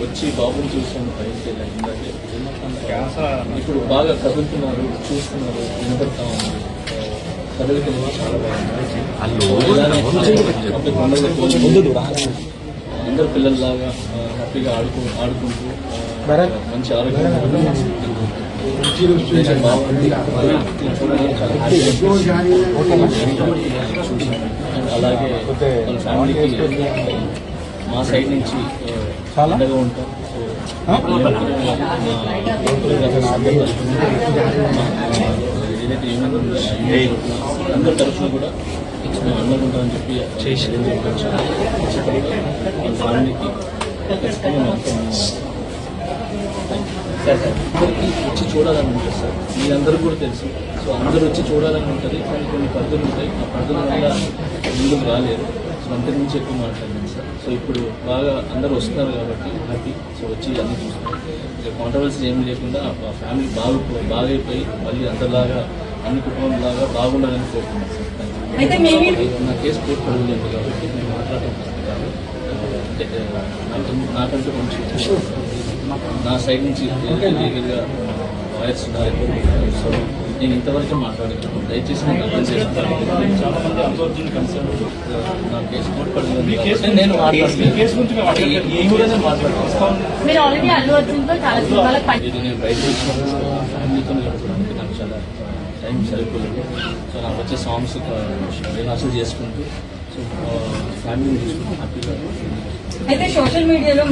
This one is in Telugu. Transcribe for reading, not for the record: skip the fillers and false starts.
వచ్చి బాబుని చూసాను పైకి ఇప్పుడు బాగా కదులుతున్నారు, చూస్తున్నారు, వినపడతా ఉన్నారు. కదలిక చాలా బాగుంది. అందరు పిల్లల్లాగా హ్యాపీగా ఆడుకుంటూ మంచి ఆరోగ్యం బాగుంది. అలాగే వాళ్ళ ఫ్యామిలీకి మా సైడ్ నుంచి అండగా ఉంటాం. ఏదైతే అందరి తరఫున కూడా అండగా ఉంటామని చెప్పి చేసి వాళ్ళ ఫ్యామిలీకి ఖచ్చితంగా అందరికీ వచ్చి చూడాలని ఉంటుంది సార్. మీరందరూ కూడా తెలుసు. సో అందరూ వచ్చి చూడాలని ఉంటుంది, కానీ కొన్ని పరిధులు ఉంటాయి. ఆ పరిధుల వల్ల ముందుకు రాలేరు. సో అంతకు మించి ఎక్కువ మాట్లాడలేదు సార్. సో ఇప్పుడు బాగా అందరూ వస్తున్నారు కాబట్టి హ్యాపీ. సో వచ్చి అన్నీ చూస్తున్నారు. ఇక కాంట్రవర్సీస్ ఏమీ లేకుండా ఆ ఫ్యామిలీ బాగైపోయి మళ్ళీ అందరిలాగా అన్ని కుటుంబంలాగా బాగుండాలని కోరుతున్నాను సార్. నా కేసు కోర్టు పడలేదు కాబట్టి నేను మాట్లాడుతున్నాను. అంటే నాకంటూ కొంచెం నా సైడ్ నుంచి లీగల్గా వాయిస్ ఉన్నారు. సో నేను ఇంతవరకు మాట్లాడగలను. దయచేసి నేను అర్థం చేసుకుంటాను. చాలా మంది అబ్జర్వింగ్ కన్సర్న్ నా కేసు కోర్టు పడలేదు. నేను మాట్లాడతాను. నేను బయట వచ్చినప్పుడు ఫ్యామిలీతో గడపడానికి నాకు చాలా టైం సరిపోలేదు. సో నాకు వచ్చే సాంగ్స్ రిహార్సల్ చేసుకుంటూ సో ఫ్యామిలీని చూసుకుంటూ హ్యాపీగా. అయితే సోషల్ మీడియాలో